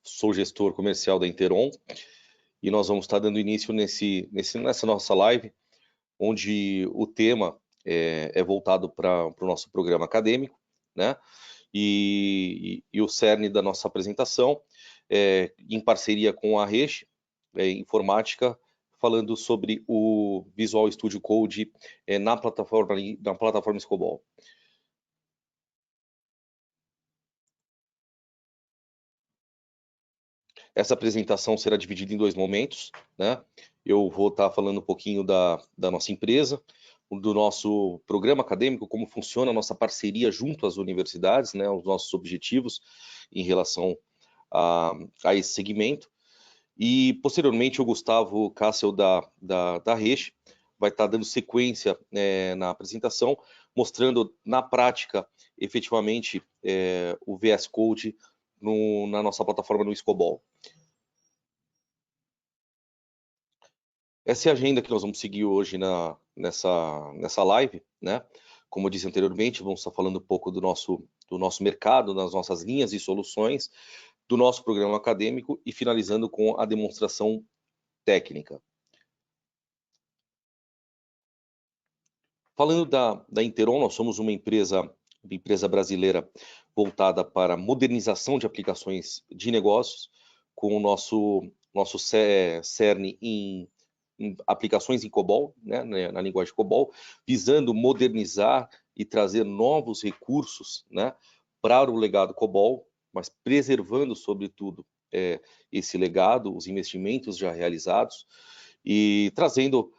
sou gestor comercial da Interon e nós vamos estar dando início nessa nossa live, onde o tema é voltado para o nosso programa acadêmico, né? E o cerne da nossa apresentação é em parceria com a RESH, Informática, falando sobre o Visual Studio Code na plataforma Scobol. Essa apresentação será dividida em 2 momentos, né? Eu vou estar falando um pouquinho da nossa empresa, do nosso programa acadêmico, como funciona a nossa parceria junto às universidades, né? Os nossos objetivos em relação a esse segmento. E, posteriormente, o Gustavo Kassel, da RESH, vai estar dando sequência na apresentação, mostrando na prática, efetivamente, o VS Code na nossa plataforma no Scobol. Essa é a agenda que nós vamos seguir hoje nessa live, né? Como eu disse anteriormente, vamos estar falando um pouco do nosso mercado, das nossas linhas e soluções, do nosso programa acadêmico e finalizando com a demonstração técnica. Falando da Interon, nós somos uma empresa brasileira voltada para modernização de aplicações de negócios, com o nosso cerne em aplicações em COBOL, né, na linguagem COBOL, visando modernizar e trazer novos recursos, né, para o legado COBOL, mas preservando, sobretudo, esse legado, os investimentos já realizados, e trazendo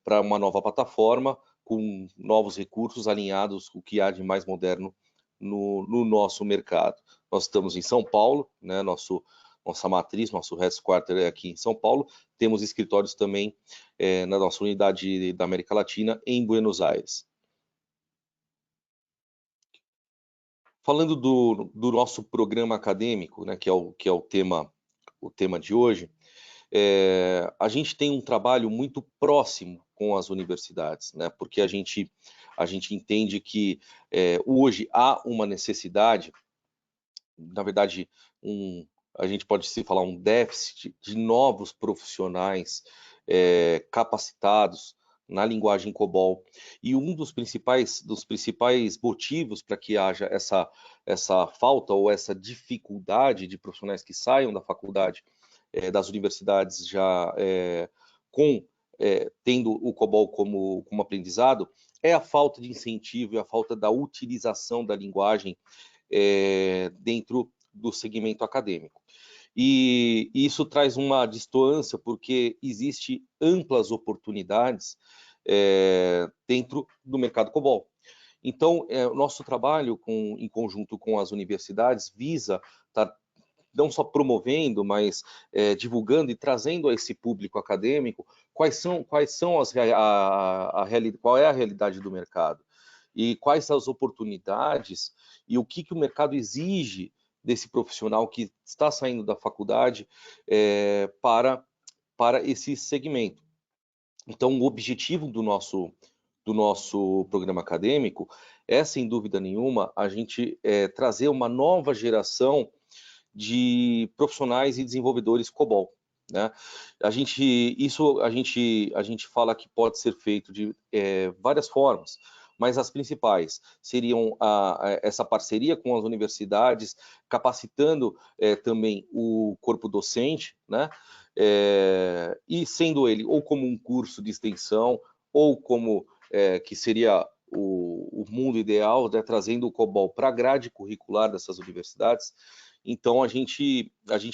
para uma nova plataforma com novos recursos alinhados com o que há de mais moderno no nosso mercado. Nós estamos em São Paulo, né, nossa matriz, nosso headquarter é aqui em São Paulo. Temos escritórios também na nossa unidade da América Latina, em Buenos Aires. Falando do nosso programa acadêmico, né, que é o tema de hoje, a gente tem um trabalho muito próximo com as universidades, né, porque a gente entende que hoje há uma necessidade, na verdade, a gente pode se falar um déficit de novos profissionais capacitados na linguagem COBOL. E um dos principais motivos para que haja essa falta ou essa dificuldade de profissionais que saiam da faculdade, das universidades já tendo o COBOL como aprendizado, é a falta de incentivo e a falta da utilização da linguagem dentro do segmento acadêmico. E isso traz uma distância, porque existe amplas oportunidades dentro do mercado COBOL. Então, o nosso trabalho em conjunto com as universidades visa estar não só promovendo, mas divulgando e trazendo a esse público acadêmico qual é a realidade do mercado e quais são as oportunidades e o que o mercado exige desse profissional que está saindo da faculdade para esse segmento. Então, o objetivo do nosso programa acadêmico é, sem dúvida nenhuma, a gente trazer uma nova geração de profissionais e desenvolvedores COBOL, né? A gente fala que pode ser feito de várias formas, mas as principais seriam essa parceria com as universidades, capacitando também o corpo docente, né? E sendo ele ou como um curso de extensão, ou como que seria o mundo ideal, né? Trazendo o COBOL para a grade curricular dessas universidades. Então, a gente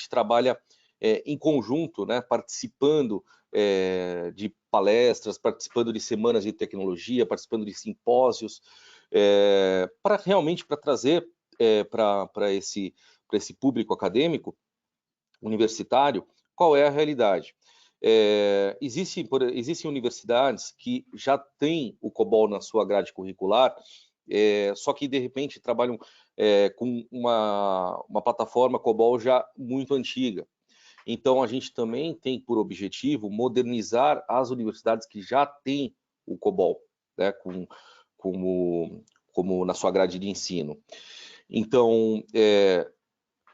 trabalha em conjunto, né, participando de palestras, participando de semanas de tecnologia, participando de simpósios, para trazer para esse público acadêmico, universitário, qual é a realidade. Existem universidades que já têm o COBOL na sua grade curricular, só que, de repente, trabalham com uma plataforma COBOL já muito antiga. Então, a gente também tem por objetivo modernizar as universidades que já têm o COBOL, né, como na sua grade de ensino. Então,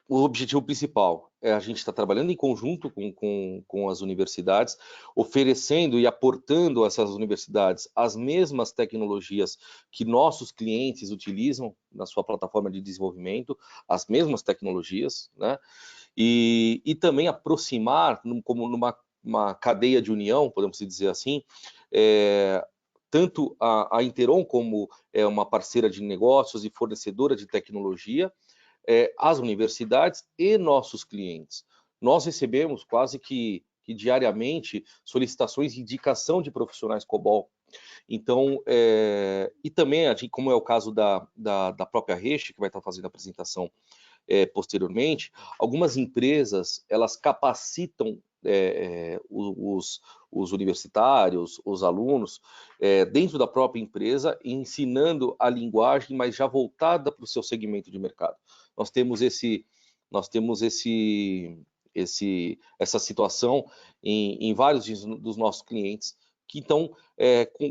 o objetivo principal é a gente estar trabalhando em conjunto com as universidades, oferecendo e aportando a essas universidades as mesmas tecnologias que nossos clientes utilizam na sua plataforma de desenvolvimento, as mesmas tecnologias, né? E também aproximar, como numa cadeia de união, podemos dizer assim, tanto a Interon como uma parceira de negócios e fornecedora de tecnologia, as universidades e nossos clientes. Nós recebemos quase que diariamente solicitações de indicação de profissionais COBOL. Então, e também, como é o caso da própria Reche, que vai estar fazendo a apresentação posteriormente, algumas empresas, elas capacitam os universitários, os alunos, dentro da própria empresa, ensinando a linguagem, mas já voltada para o seu segmento de mercado. Nós temos essa situação em vários dos nossos clientes, que então,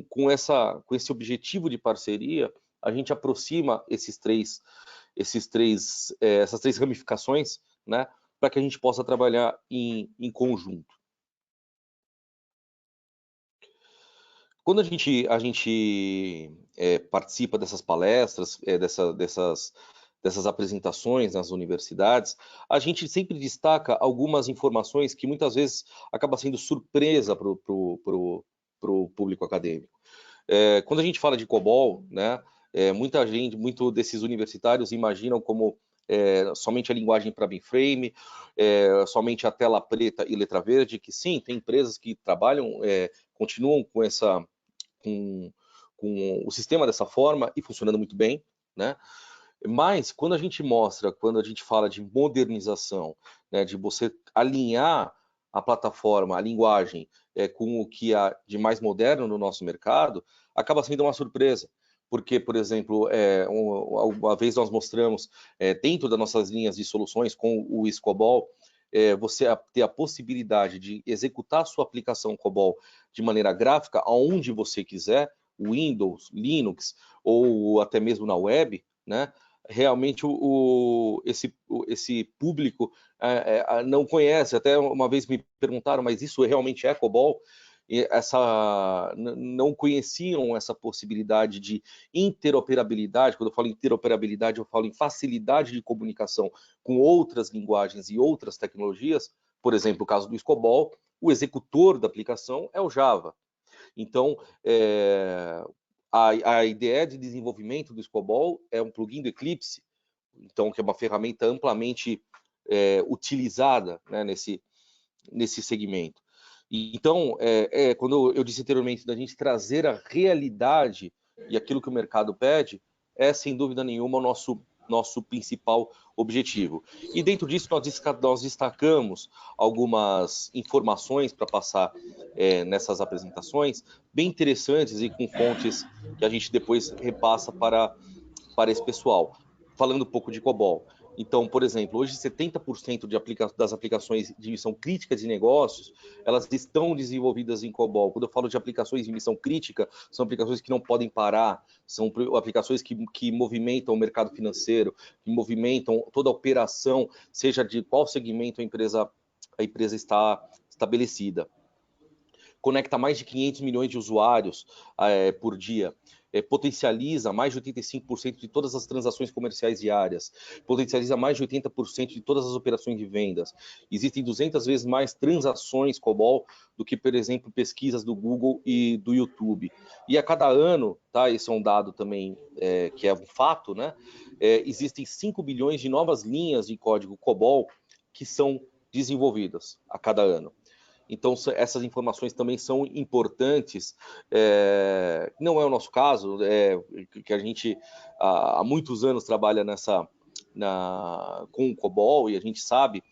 com esse objetivo de parceria, a gente aproxima essas três ramificações, né, para que a gente possa trabalhar em conjunto. Quando a gente participa dessas palestras, dessas apresentações nas universidades, a gente sempre destaca algumas informações que muitas vezes acaba sendo surpresa para o público acadêmico. Quando a gente fala de COBOL, né, muito desses universitários imaginam como somente a linguagem para mainframe, somente a tela preta e letra verde, que sim, tem empresas que trabalham, continuam com o sistema dessa forma e funcionando muito bem, né? Mas quando a gente fala de modernização, né, de você alinhar a plataforma, a linguagem, com o que há de mais moderno no nosso mercado, acaba sendo uma surpresa. Porque, por exemplo, uma vez nós mostramos, dentro das nossas linhas de soluções com o Scobol, você ter a possibilidade de executar a sua aplicação COBOL de maneira gráfica, aonde você quiser, Windows, Linux, ou até mesmo na web, né? Realmente esse público não conhece. Até uma vez me perguntaram, mas isso realmente é COBOL? Não conheciam essa possibilidade de interoperabilidade. Quando eu falo interoperabilidade, eu falo em facilidade de comunicação com outras linguagens e outras tecnologias. Por exemplo, o caso do Scobol, o executor da aplicação é o Java. Então, a ideia de desenvolvimento do Scobol é um plugin do Eclipse, então, que é uma ferramenta amplamente utilizada, né, nesse segmento. Então, quando eu disse anteriormente da gente trazer a realidade e aquilo que o mercado pede, sem dúvida nenhuma, o nosso principal objetivo. E dentro disso, nós destacamos algumas informações para passar nessas apresentações, bem interessantes e com fontes que a gente depois repassa para esse pessoal. Falando um pouco de COBOL. Então, por exemplo, hoje 70% das aplicações de missão crítica de negócios, elas estão desenvolvidas em COBOL. Quando eu falo de aplicações de missão crítica, são aplicações que não podem parar, são aplicações que movimentam o mercado financeiro, que movimentam toda a operação, seja de qual segmento a empresa está estabelecida. Conecta mais de 500 milhões de usuários por dia. Potencializa mais de 85% de todas as transações comerciais diárias, potencializa mais de 80% de todas as operações de vendas. Existem 200 vezes mais transações COBOL do que, por exemplo, pesquisas do Google e do YouTube. E a cada ano, tá, esse é um dado também que é um fato, né? Existem 5 bilhões de novas linhas de código COBOL que são desenvolvidas a cada ano. Então, essas informações também são importantes. Não é o nosso caso, que a gente há muitos anos trabalha com o COBOL, e a gente sabe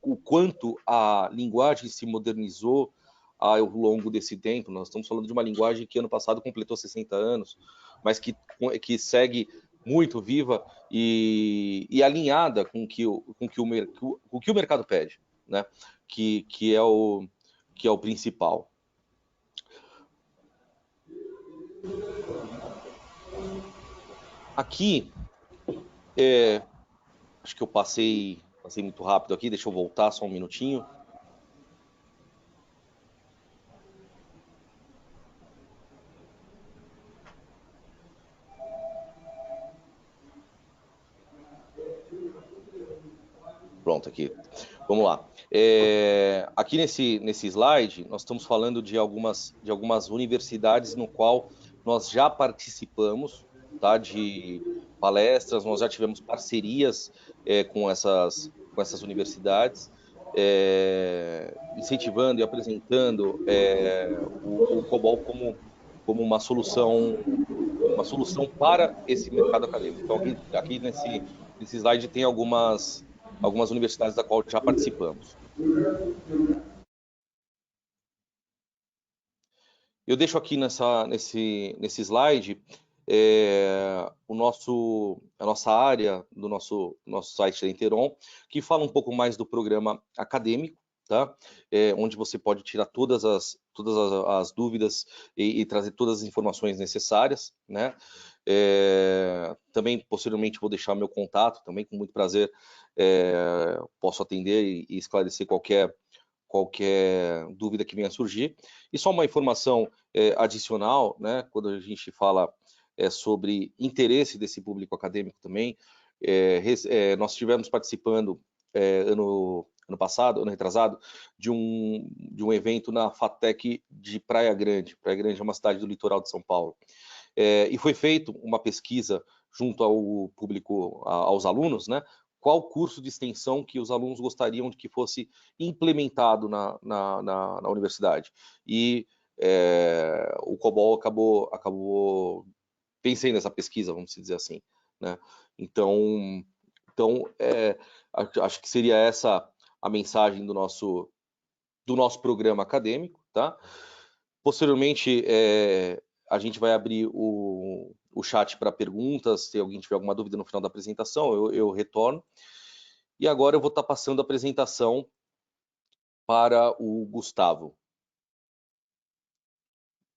o quanto a linguagem se modernizou ao longo desse tempo. Nós estamos falando de uma linguagem que ano passado completou 60 anos, mas que segue muito viva e alinhada com o que o mercado pede, né? Que é o principal. Aqui Acho que eu passei muito rápido aqui, deixa eu voltar só um minutinho. Pronto, aqui. Vamos lá. Aqui nesse slide, nós estamos falando de algumas universidades no qual nós já participamos, tá, de palestras, nós já tivemos parcerias com essas universidades, incentivando e apresentando o COBOL como uma solução para esse mercado acadêmico. Então, aqui nesse slide tem algumas universidades da qual já participamos. Eu deixo aqui nesse slide a nossa área do nosso site da Interon, que fala um pouco mais do programa acadêmico, tá? Onde você pode tirar todas as dúvidas e trazer todas as informações necessárias, né? Também, posteriormente, vou deixar meu contato, também com muito prazer posso atender e esclarecer qualquer dúvida que venha a surgir. E só uma informação adicional, né, quando a gente fala sobre interesse desse público acadêmico também, nós estivemos participando ano passado, ano retrasado, de um evento na FATEC de Praia Grande. Praia Grande é uma cidade do litoral de São Paulo. E foi feita uma pesquisa junto ao público, aos alunos, né? Qual curso de extensão que os alunos gostariam de que fosse implementado na universidade. E o COBOL acabou vencendo essa pesquisa, vamos dizer assim, né? Então acho que seria essa a mensagem do nosso programa acadêmico, tá? Posteriormente, a gente vai abrir o chat para perguntas, se alguém tiver alguma dúvida no final da apresentação, eu retorno. E agora eu vou estar passando a apresentação para o Gustavo.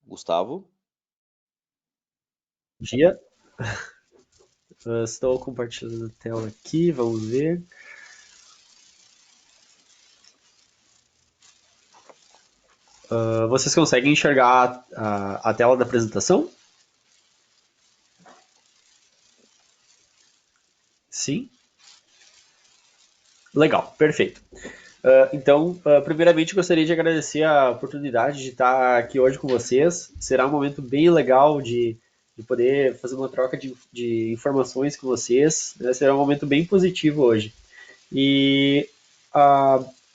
Gustavo? Bom dia. Estou compartilhando a tela aqui, vamos ver. Vocês conseguem enxergar a tela da apresentação? Sim? Legal, perfeito. Então, primeiramente gostaria de agradecer a oportunidade de estar aqui hoje com vocês. Será um momento bem legal de poder fazer uma troca de informações com vocês, né? Será um momento bem positivo hoje. E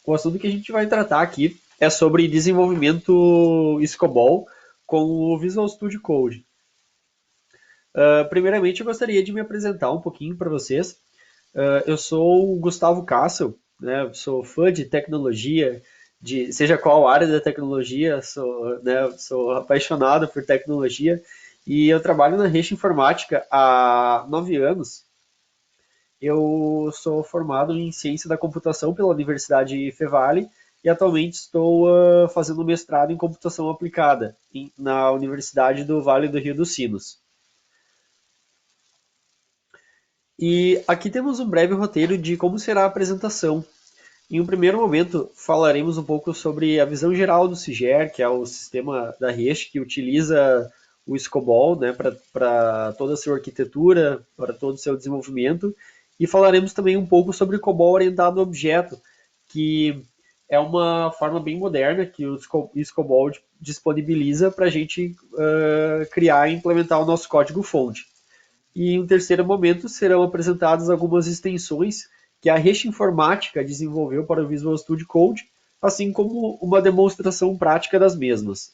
o assunto que a gente vai tratar aqui é sobre desenvolvimento SCOBOL com o Visual Studio Code. Primeiramente, eu gostaria de me apresentar um pouquinho para vocês. Eu sou o Gustavo Kassel, né? Sou fã de tecnologia, de seja qual área da tecnologia, sou apaixonado por tecnologia e eu trabalho na Reixa Informática há 9 anos. Eu sou formado em Ciência da Computação pela Universidade Fevale e atualmente estou fazendo mestrado em Computação Aplicada na Universidade do Vale do Rio dos Sinos. E aqui temos um breve roteiro de como será a apresentação. Em um primeiro momento, falaremos um pouco sobre a visão geral do CIGER, que é o sistema da Reixa que utiliza o SCOBOL, né, para toda a sua arquitetura, para todo o seu desenvolvimento. E falaremos também um pouco sobre o COBOL orientado a objeto, que é uma forma bem moderna que o SCOBOL disponibiliza para a gente criar e implementar o nosso código-fonte. E em um terceiro momento serão apresentadas algumas extensões que a Reixa Informática desenvolveu para o Visual Studio Code, assim como uma demonstração prática das mesmas.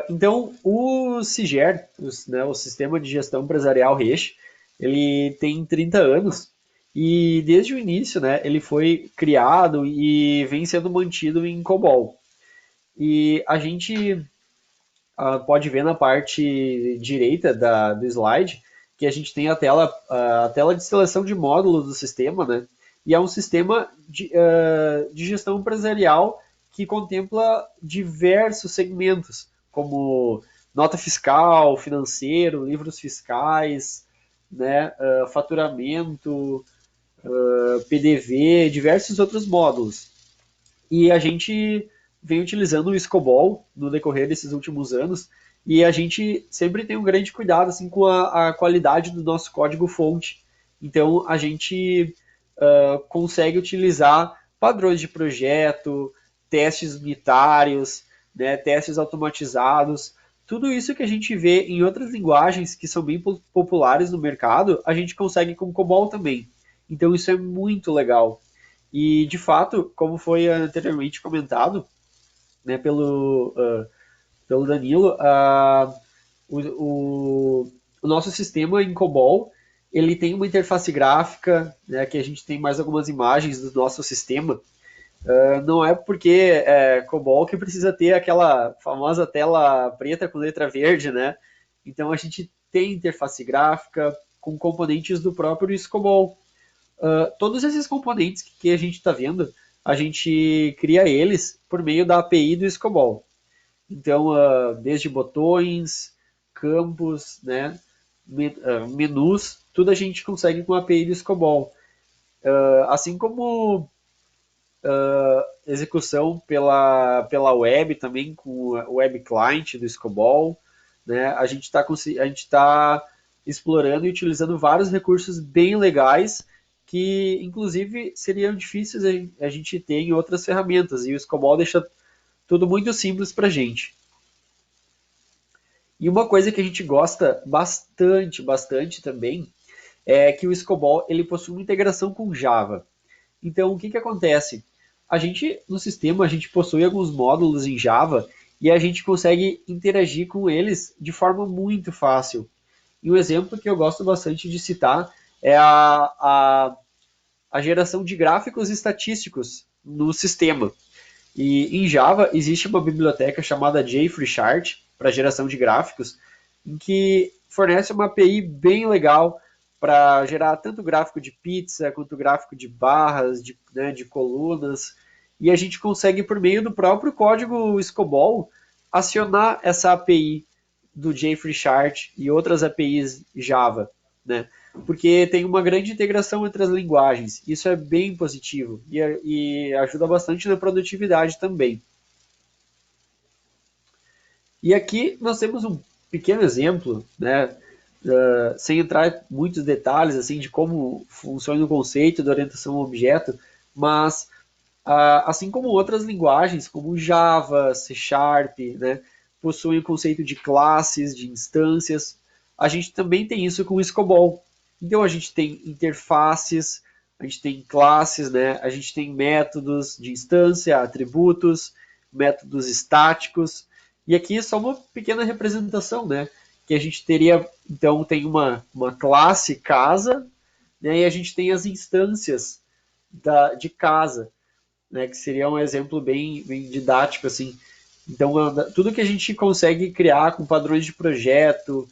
Então, o CIGER, o Sistema de Gestão Empresarial Reixa, ele tem 30 anos e desde o início, né, ele foi criado e vem sendo mantido em COBOL. E a gente pode ver na parte direita do slide que a gente tem a tela de seleção de módulos do sistema, né? E é um sistema de gestão empresarial que contempla diversos segmentos, como nota fiscal, financeiro, livros fiscais, né, faturamento, PDV, diversos outros módulos. E a gente vem utilizando o Scobol no decorrer desses últimos anos, e a gente sempre tem um grande cuidado assim, com a qualidade do nosso código-fonte. Então, a gente consegue utilizar padrões de projeto, testes unitários, né, testes automatizados, tudo isso que a gente vê em outras linguagens que são bem populares no mercado, a gente consegue com COBOL também. Então isso é muito legal. E de fato, como foi anteriormente comentado, né, pelo Danilo, o, o, o nosso sistema em COBOL ele tem uma interface gráfica, né, que a gente tem mais algumas imagens do nosso sistema. Não é porque COBOL que precisa ter aquela famosa tela preta com letra verde, né? Então a gente tem interface gráfica com componentes do próprio COBOL. Todos esses componentes que a gente está vendo, a gente cria eles por meio da API do COBOL. Então, desde botões, campos, né, menus, tudo a gente consegue com a API do COBOL. Assim como execução pela web também, com o web client do Scobol, né? A gente está explorando e utilizando vários recursos bem legais que, inclusive, seriam difíceis a gente ter em outras ferramentas, e o Scobol deixa tudo muito simples para a gente. E uma coisa que a gente gosta bastante também, é que o Scobol ele possui uma integração com Java. Então, o que acontece? A gente, no sistema, a gente possui alguns módulos em Java e a gente consegue interagir com eles de forma muito fácil. E um exemplo que eu gosto bastante de citar é a geração de gráficos estatísticos no sistema. E em Java existe uma biblioteca chamada JFreeChart para geração de gráficos, em que fornece uma API bem legal para gerar tanto gráfico de pizza quanto gráfico de barras, de colunas. E a gente consegue, por meio do próprio código Scobol, acionar essa API do JFreeChart e outras APIs Java, né? Porque tem uma grande integração entre as linguagens. Isso é bem positivo e ajuda bastante na produtividade também. E aqui nós temos um pequeno exemplo, né, sem entrar em muitos detalhes assim de como funciona o conceito da orientação a objeto, mas assim como outras linguagens, como Java, C Sharp, né, possuem o conceito de classes, de instâncias, a gente também tem isso com o Scobol. Então a gente tem interfaces, a gente tem classes, né, a gente tem métodos de instância, atributos, métodos estáticos, e aqui é só uma pequena representação, né, que a gente teria, então tem uma classe casa, né, e a gente tem as instâncias de casa, né, que seria um exemplo bem didático, assim. Então, tudo que a gente consegue criar com padrões de projeto,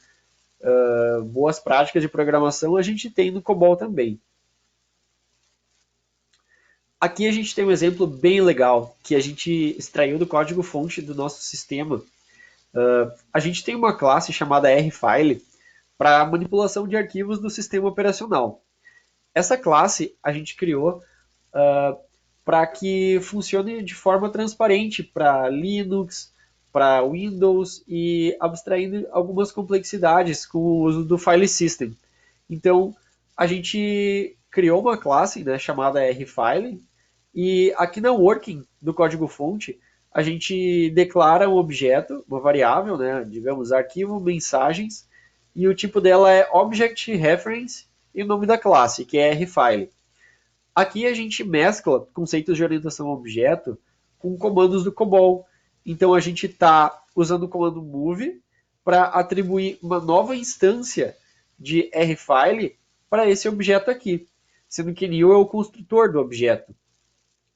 boas práticas de programação, a gente tem no COBOL também. Aqui a gente tem um exemplo bem legal, que a gente extraiu do código-fonte do nosso sistema. A gente tem uma classe chamada rfile para manipulação de arquivos do sistema operacional. Essa classe a gente criou para que funcione de forma transparente para Linux, para Windows e abstraindo algumas complexidades com o uso do file system. Então, a gente criou uma classe, né, chamada rfile e aqui na working do código-fonte a gente declara um objeto, uma variável, né, digamos arquivo mensagens, e o tipo dela é object reference e o nome da classe, que é rfile. Aqui a gente mescla conceitos de orientação a objeto com comandos do COBOL. Então a gente está usando o comando move para atribuir uma nova instância de rfile para esse objeto aqui, sendo que new é o construtor do objeto.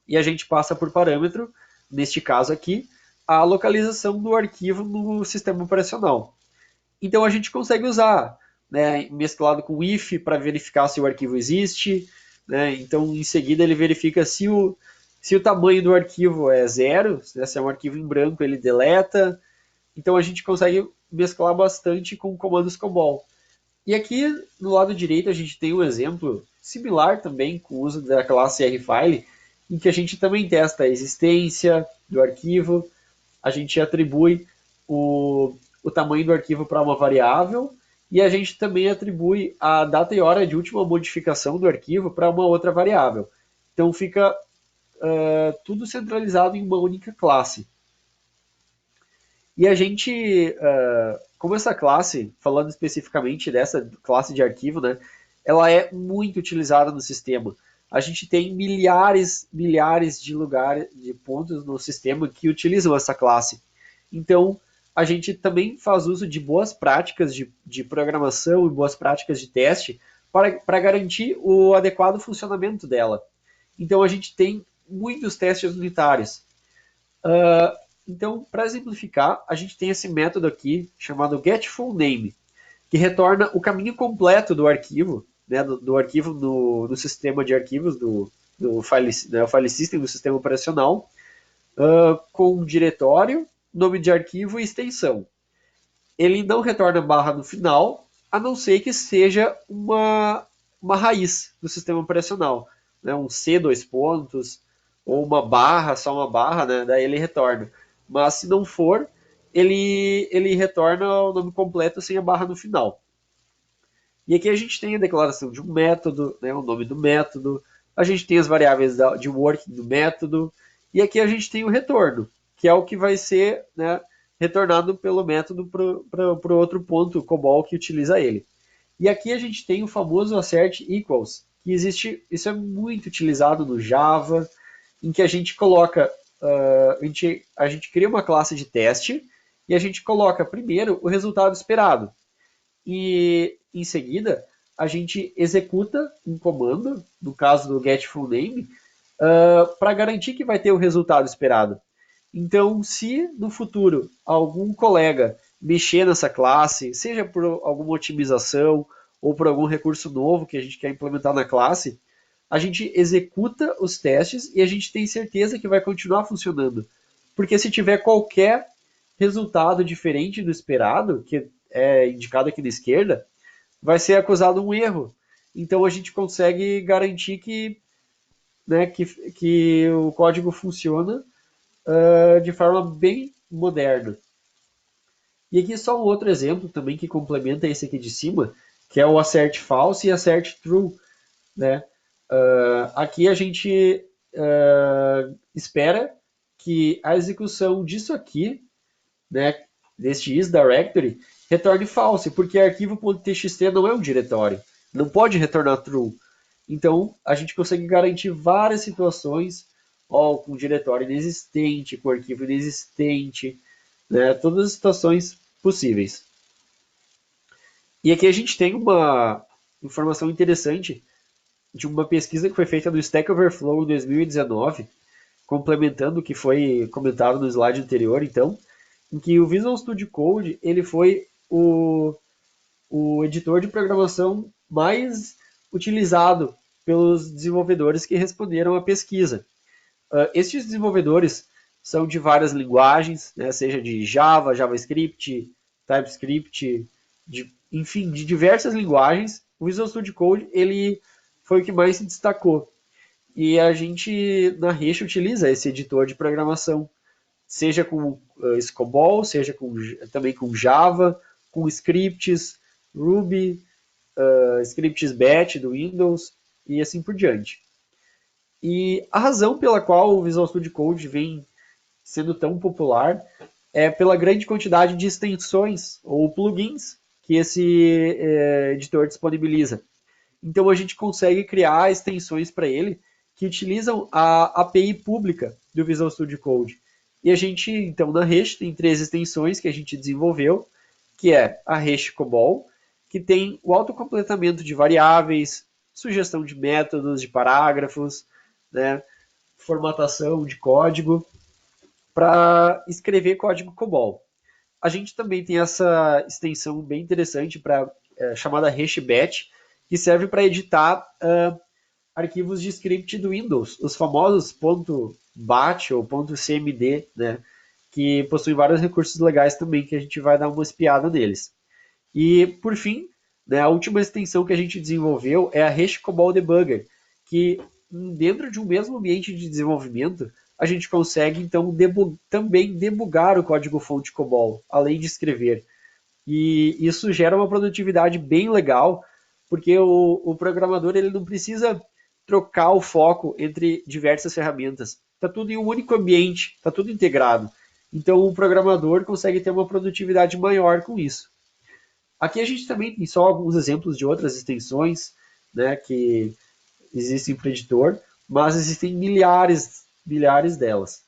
E a gente passa por parâmetro, neste caso aqui, a localização do arquivo no sistema operacional. Então a gente consegue usar, né, mesclado com if para verificar se o arquivo existe, né? Então em seguida ele verifica se o tamanho do arquivo é zero, né, se é um arquivo em branco ele deleta. Então a gente consegue mesclar bastante com comandos COBOL. E aqui no lado direito a gente tem um exemplo similar também com o uso da classe rfile, em que a gente também testa a existência do arquivo, a gente atribui o tamanho do arquivo para uma variável e a gente também atribui a data e hora de última modificação do arquivo para uma outra variável. Então fica tudo centralizado em uma única classe. E a gente, como essa classe, falando especificamente dessa classe de arquivo, né, ela é muito utilizada no sistema. A gente tem milhares de lugares, de pontos no sistema que utilizam essa classe. Então, a gente também faz uso de boas práticas de programação e boas práticas de teste para garantir o adequado funcionamento dela. Então, a gente tem muitos testes unitários. Então, para exemplificar, a gente tem esse método aqui chamado getFullName, que retorna o caminho completo do arquivo, né, do arquivo no sistema de arquivos do file, né, o file system do sistema operacional, com diretório, nome de arquivo e extensão. Ele não retorna barra no final, a não ser que seja uma raiz do sistema operacional, né, um C, dois pontos, ou uma barra, só uma barra, né, daí ele retorna. Mas se não for, ele retorna o nome completo sem a barra no final. E aqui a gente tem a declaração de um método, né, o nome do método, a gente tem as variáveis de working do método, e aqui a gente tem o retorno, que é o que vai ser, né, retornado pelo método para o outro ponto, o COBOL que utiliza ele. E aqui a gente tem o famoso assert equals, que existe, isso é muito utilizado no Java, em que a gente coloca, a gente cria uma classe de teste e a gente coloca primeiro o resultado esperado. E em seguida a gente executa um comando, no caso do getFullName, para garantir que vai ter o resultado esperado. Então, se no futuro algum colega mexer nessa classe, seja por alguma otimização ou por algum recurso novo que a gente quer implementar na classe, a gente executa os testes e a gente tem certeza que vai continuar funcionando. Porque se tiver qualquer resultado diferente do esperado, que é indicado aqui na esquerda, vai ser acusado um erro. Então a gente consegue garantir que, né, que o código funciona de forma bem moderna. E aqui só um outro exemplo também que complementa esse aqui de cima, que é o assert false e assert true, né? Aqui a gente espera que a execução disso aqui, né, deste isDirectory, retorne false, porque arquivo.txt não é um diretório, não pode retornar true. Então, a gente consegue garantir várias situações, com diretório inexistente, com arquivo inexistente, né, todas as situações possíveis. E aqui a gente tem uma informação interessante de uma pesquisa que foi feita no Stack Overflow em 2019, complementando o que foi comentado no slide anterior, então, em que o Visual Studio Code ele foi o editor de programação mais utilizado pelos desenvolvedores que responderam à pesquisa. Estes desenvolvedores são de várias linguagens, né, seja de Java, JavaScript, TypeScript, enfim, de diversas linguagens. O Visual Studio Code ele foi o que mais se destacou. E a gente, na Reach, utiliza esse editor de programação, seja com COBOL, seja também com Java, com scripts, Ruby, scripts Bash do Windows e assim por diante. E a razão pela qual o Visual Studio Code vem sendo tão popular é pela grande quantidade de extensões ou plugins que esse editor disponibiliza. Então a gente consegue criar extensões para ele que utilizam a API pública do Visual Studio Code. E a gente, então, na Reach tem 3 extensões que a gente desenvolveu, que é a Reach COBOL, que tem o autocompletamento de variáveis, sugestão de métodos, de parágrafos, né, formatação de código, para escrever código COBOL. A gente também tem essa extensão bem interessante chamada HashBatch, que serve para editar arquivos de script do Windows, os famosos .bat ou .cmd, né, que possuem vários recursos legais também, que a gente vai dar uma espiada neles. E, por fim, né, a última extensão que a gente desenvolveu é a Hash COBOL Debugger, que dentro de um mesmo ambiente de desenvolvimento, a gente consegue então também debugar o código-fonte COBOL, além de escrever. E isso gera uma produtividade bem legal, porque o programador ele não precisa trocar o foco entre diversas ferramentas. Está tudo em um único ambiente, está tudo integrado. Então o programador consegue ter uma produtividade maior com isso. Aqui a gente também tem só alguns exemplos de outras extensões, né, que existem para o editor, mas existem milhares delas.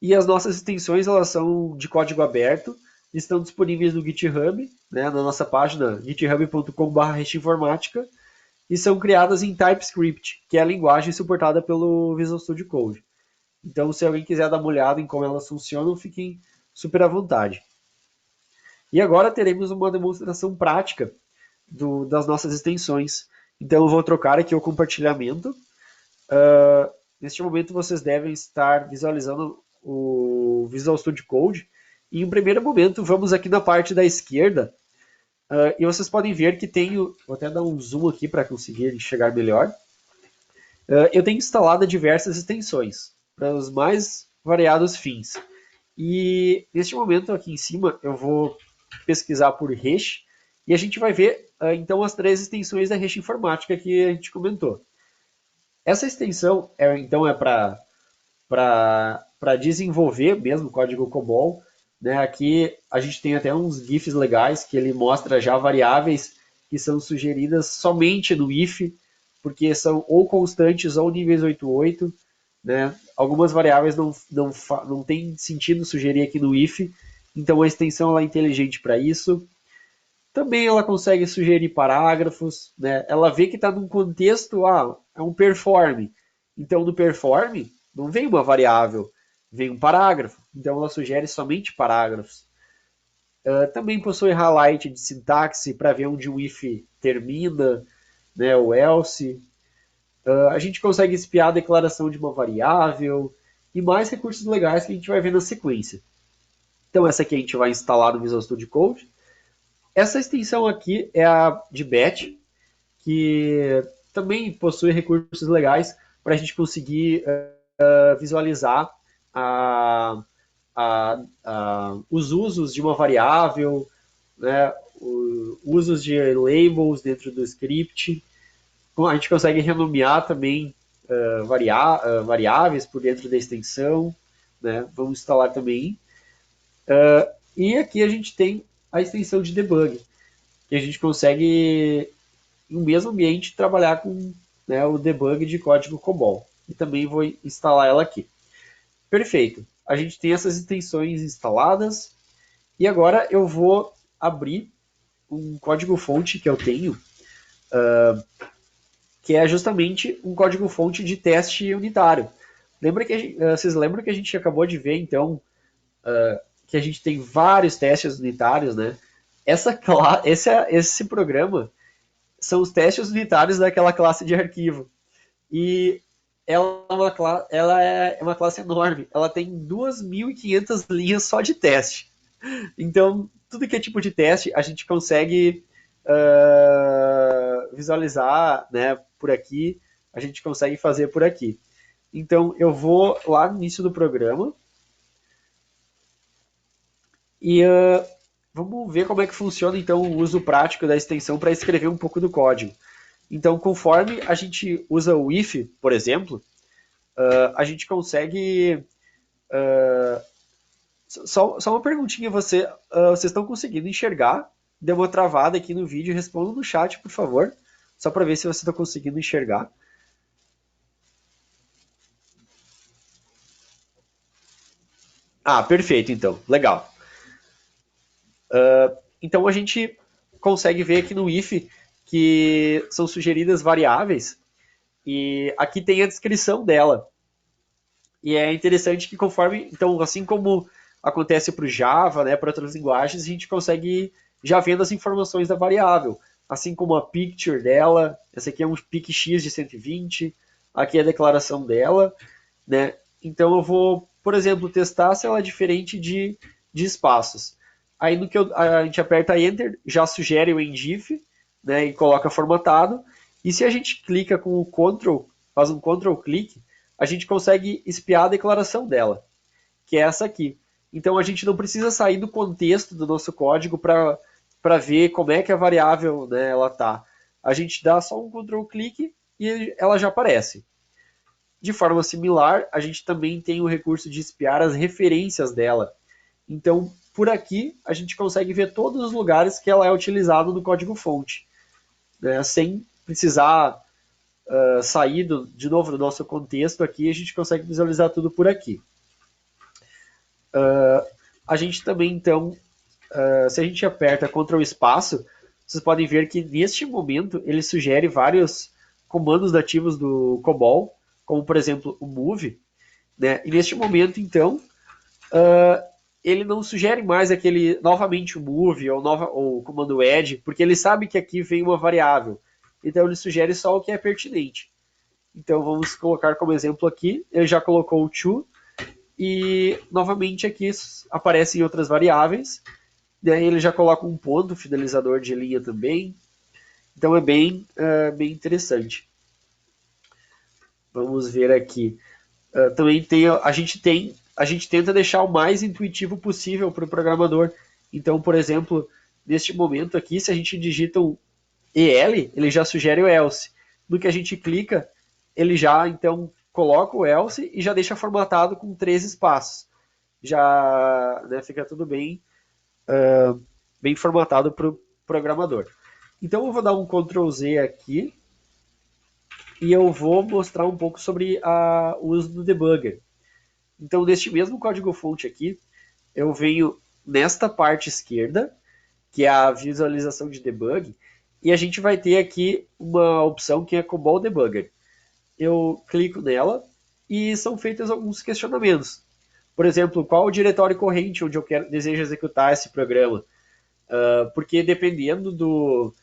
E as nossas extensões elas são de código aberto, estão disponíveis no GitHub, né, na nossa página github.com/hestinformática, e são criadas em TypeScript, que é a linguagem suportada pelo Visual Studio Code. Então, se alguém quiser dar uma olhada em como elas funcionam, fiquem super à vontade. E agora teremos uma demonstração prática das nossas extensões. Então, eu vou trocar aqui o compartilhamento. Neste momento, vocês devem estar visualizando o Visual Studio Code. E, em um primeiro momento, vamos aqui na parte da esquerda. E vocês podem ver que tenho... Vou até dar um zoom aqui para conseguir enxergar melhor. Eu tenho instalado diversas extensões para os mais variados fins. E neste momento aqui em cima eu vou pesquisar por Hash e a gente vai ver então as 3 extensões da Hash Informática que a gente comentou. Essa extensão então é para desenvolver mesmo código COBOL. Né? Aqui a gente tem até uns GIFs legais que ele mostra já variáveis que são sugeridas somente no if, porque são ou constantes ou níveis 88. Né? Algumas variáveis não tem sentido sugerir aqui no if, então a extensão ela é inteligente para isso. Também ela consegue sugerir parágrafos, né? Ela vê que está num contexto, é um perform. Então no perform não vem uma variável, vem um parágrafo. Então ela sugere somente parágrafos. Também possui highlight de sintaxe para ver onde o if termina, né? O else. A gente consegue espiar a declaração de uma variável e mais recursos legais que a gente vai ver na sequência. Então essa aqui a gente vai instalar no Visual Studio Code. Essa extensão aqui é a de batch, que também possui recursos legais para a gente conseguir visualizar os usos de uma variável, né, usos de labels dentro do script. A gente consegue renomear também variáveis por dentro da extensão. Né? Vamos instalar também. E aqui a gente tem a extensão de debug, que a gente consegue, no mesmo ambiente, trabalhar com, né, o debug de código COBOL. E também vou instalar ela aqui. Perfeito. A gente tem essas extensões instaladas. E agora eu vou abrir um código-fonte que eu tenho, que é justamente um código-fonte de teste unitário. Vocês lembram que a gente acabou de ver, então, que a gente tem vários testes unitários, né? Esse programa são os testes unitários daquela classe de arquivo. E ela é uma classe enorme. Ela tem 2.500 linhas só de teste. Então, tudo que é tipo de teste, a gente consegue visualizar, né, por aqui, a gente consegue fazer por aqui. Então, eu vou lá no início do programa e vamos ver como é que funciona então o uso prático da extensão para escrever um pouco do código. Então, conforme a gente usa o if, por exemplo, a gente consegue... Só uma perguntinha, vocês estão conseguindo enxergar? Deu uma travada aqui no vídeo, responda no chat, por favor, só para ver se você está conseguindo enxergar. Perfeito, então, legal. Então a gente consegue ver aqui no if que são sugeridas variáveis e aqui tem a descrição dela. E é interessante que conforme, então assim como acontece para o Java, né, para outras linguagens, a gente consegue já vendo as informações da variável, assim como a picture dela, essa aqui é um picx de 120, aqui é a declaração dela, né? Então eu vou, por exemplo, testar se ela é diferente de espaços. Aí no que a gente aperta Enter, já sugere o endif, né, e coloca formatado. E se a gente clica com o Ctrl, faz um Ctrl clique, a gente consegue espiar a declaração dela, que é essa aqui. Então a gente não precisa sair do contexto do nosso código para ver como é que a variável, né, ela tá. A gente dá só um Ctrl clique e ela já aparece. De forma similar, a gente também tem o recurso de espiar as referências dela. Então, por aqui, a gente consegue ver todos os lugares que ela é utilizada no código-fonte, né? Sem precisar sair de novo do nosso contexto aqui, a gente consegue visualizar tudo por aqui. A gente também, então, se a gente aperta Ctrl espaço, vocês podem ver que neste momento ele sugere vários comandos nativos do COBOL, como por exemplo o move, né? E neste momento, então, ele não sugere mais aquele novamente o move ou o comando add, porque ele sabe que aqui vem uma variável. Então ele sugere só o que é pertinente. Então vamos colocar como exemplo aqui, ele já colocou o to, e novamente aqui aparecem outras variáveis. Daí ele já coloca um ponto finalizador de linha também. Então é bem interessante. Vamos ver aqui. Também a gente tenta deixar o mais intuitivo possível para o programador. Então, por exemplo, neste momento aqui, se a gente digita um EL, ele já sugere o else. No que a gente clica, ele já então coloca o else e já deixa formatado com 3 espaços. Já, né, fica tudo bem formatado para o programador. Então eu vou dar um Ctrl Z aqui e eu vou mostrar um pouco sobre o uso do debugger. Então, neste mesmo código-fonte aqui, eu venho nesta parte esquerda, que é a visualização de debug, e a gente vai ter aqui uma opção que é COBOL Debugger. Eu clico nela e são feitos alguns questionamentos. Por exemplo, qual o diretório corrente onde eu desejo executar esse programa? Porque dependendo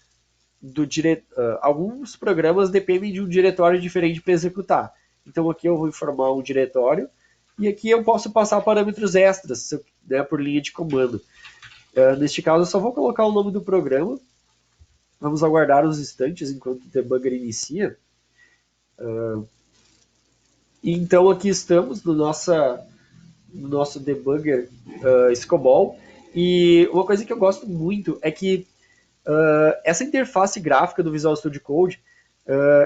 alguns programas dependem de um diretório diferente para executar. Então aqui eu vou informar um diretório e aqui eu posso passar parâmetros extras, né, por linha de comando. Neste caso eu só vou colocar o nome do programa. Vamos aguardar uns instantes enquanto o debugger inicia. E então aqui estamos no nosso debugger Scobol. E uma coisa que eu gosto muito é que essa interface gráfica do Visual Studio Code,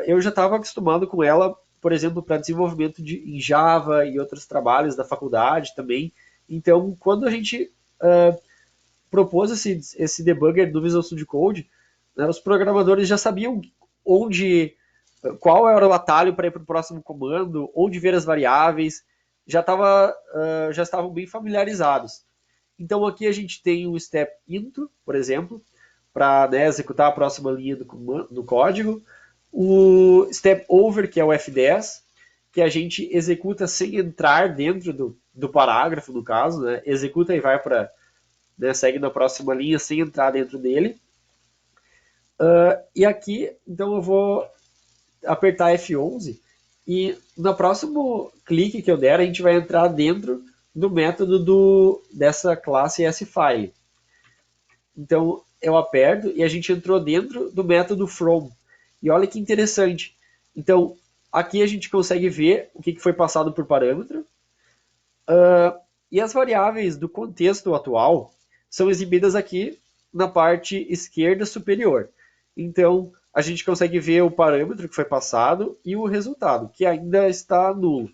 eu já estava acostumado com ela, por exemplo, para desenvolvimento em Java e outros trabalhos da faculdade também. Então, quando a gente propôs esse debugger do Visual Studio Code, né, os programadores já sabiam qual era o atalho para ir para o próximo comando, onde ver as variáveis, já estavam bem familiarizados. Então aqui a gente tem o step into, por exemplo, para, né, executar a próxima linha do código. O step over, que é o F10, que a gente executa sem entrar dentro do parágrafo, no caso, né? Executa e vai para, né, segue na próxima linha sem entrar dentro dele. E aqui, então eu vou apertar F11 e no próximo clique que eu der, a gente vai entrar dentro do método dessa classe sFile. Então eu aperto e a gente entrou dentro do método from. E olha que interessante. Então aqui a gente consegue ver o que foi passado por parâmetro. E as variáveis do contexto atual são exibidas aqui na parte esquerda superior. Então a gente consegue ver o parâmetro que foi passado e o resultado, que ainda está nulo.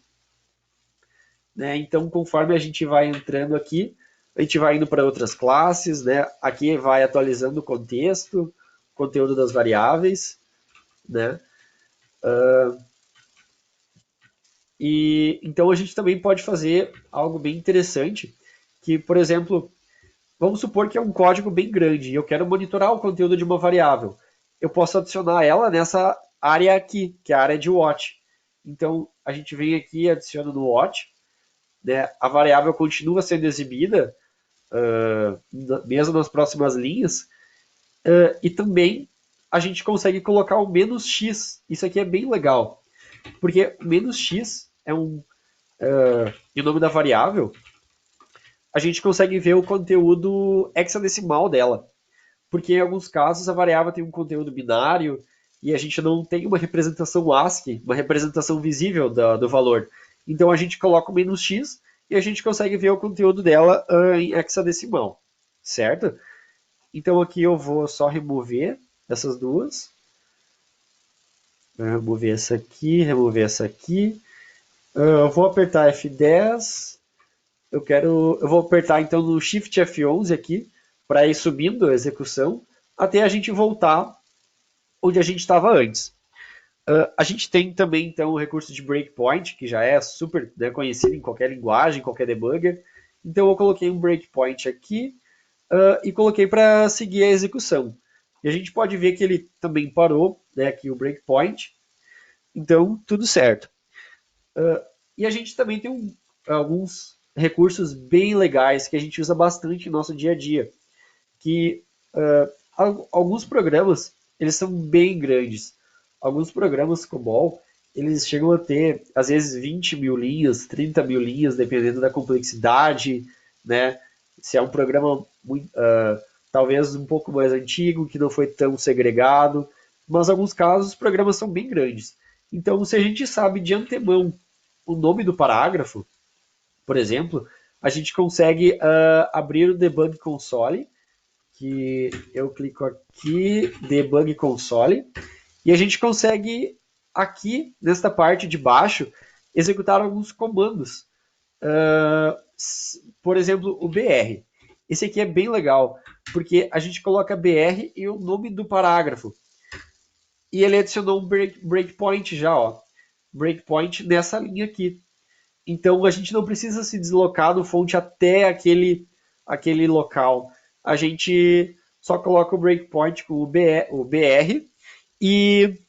Né? Então, conforme a gente vai entrando aqui, a gente vai indo para outras classes, né? Aqui vai atualizando o contexto, conteúdo das variáveis, né? E então a gente também pode fazer algo bem interessante, que, por exemplo, vamos supor que é um código bem grande e eu quero monitorar o conteúdo de uma variável. Eu posso adicionar ela nessa área aqui, que é a área de watch. Então, a gente vem aqui e adiciona no watch, né? A variável continua sendo exibida, mesmo nas próximas linhas, e também a gente consegue colocar o menos "x". Isso aqui é bem legal, porque menos "x" é e o nome da variável, a gente consegue ver o conteúdo hexadecimal dela. Porque em alguns casos a variável tem um conteúdo binário e a gente não tem uma representação ASCII, uma representação visível do valor. Então a gente coloca o menos x e a gente consegue ver o conteúdo dela em hexadecimal, certo? Então aqui eu vou só remover essas duas. Remover essa aqui, remover essa aqui. Eu vou apertar F10. Eu vou apertar então no Shift F11 aqui para ir subindo a execução até a gente voltar onde a gente estava antes. A gente tem também então o recurso de breakpoint, que já é super, né, conhecido em qualquer linguagem, qualquer debugger. Então eu coloquei um breakpoint aqui e coloquei para seguir a execução. E a gente pode ver que ele também parou, né, aqui o breakpoint. Então tudo certo. E a gente também tem alguns recursos bem legais que a gente usa bastante no nosso dia a dia. Que alguns programas eles são bem grandes. Alguns programas COBOL eles chegam a ter às vezes 20 mil linhas, 30 mil linhas, dependendo da complexidade, né? Se é um programa talvez um pouco mais antigo, que não foi tão segregado, mas em alguns casos os programas são bem grandes. Então, se a gente sabe de antemão o nome do parágrafo, por exemplo, a gente consegue abrir o Debug Console, que eu clico aqui, Debug Console, e a gente consegue, aqui, nesta parte de baixo, executar alguns comandos. Por exemplo, o BR. Esse aqui é bem legal, porque a gente coloca BR e o nome do parágrafo. E ele adicionou um breakpoint já, ó. Breakpoint nessa linha aqui. Então a gente não precisa se deslocar do fonte até aquele local. A gente só coloca o breakpoint com o BR e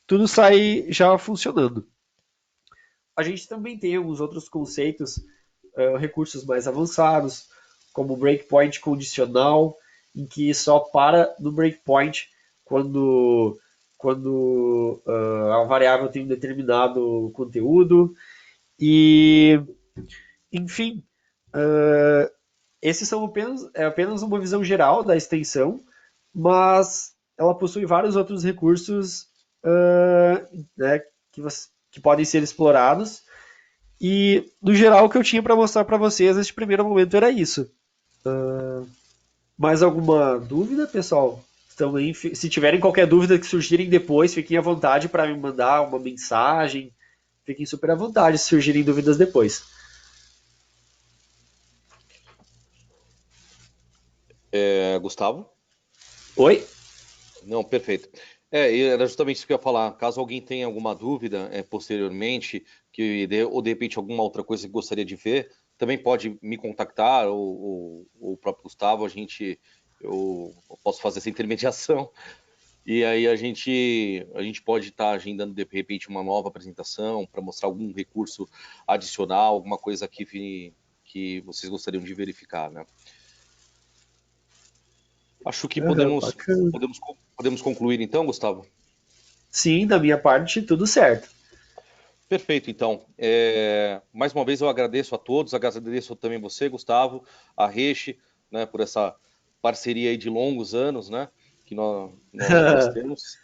tudo sai já funcionando. A gente também tem alguns outros conceitos, recursos mais avançados, como o breakpoint condicional, em que só para no breakpoint quando a variável tem um determinado conteúdo. E, enfim, esses são apenas uma visão geral da extensão, mas ela possui vários outros recursos né, que podem ser explorados. E, no geral, o que eu tinha para mostrar para vocês neste primeiro momento era isso. Mais alguma dúvida, pessoal? Também, se tiverem qualquer dúvida que surgirem depois, fiquem à vontade para me mandar uma mensagem. Fiquem super à vontade se surgirem dúvidas depois. Gustavo? Oi? Não, perfeito. E era justamente isso que eu ia falar. Caso alguém tenha alguma dúvida posteriormente, ou de repente alguma outra coisa que gostaria de ver, também pode me contactar, ou o próprio Gustavo, eu posso fazer essa intermediação. E aí a gente pode estar agendando de repente uma nova apresentação para mostrar algum recurso adicional, alguma coisa que vocês gostariam de verificar, né? Acho que podemos, Bacana. podemos, podemos concluir então, Gustavo. Sim, da minha parte, tudo certo. Perfeito, então. Mais uma vez eu agradeço a todos, agradeço também você, Gustavo, a Reche, né, por essa parceria aí de longos anos, né, que nós temos.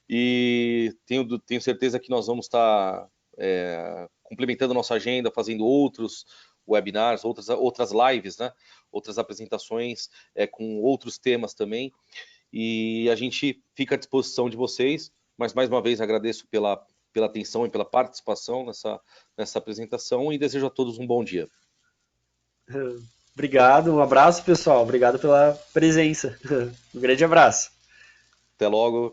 E tenho certeza que nós vamos estar complementando nossa agenda, fazendo outros webinars, outras lives, né, outras apresentações com outros temas também. E a gente fica à disposição de vocês, mas mais uma vez agradeço pela atenção e pela participação nessa apresentação e desejo a todos um bom dia. Obrigado, um abraço, pessoal. Obrigado pela presença. Um grande abraço. Até logo.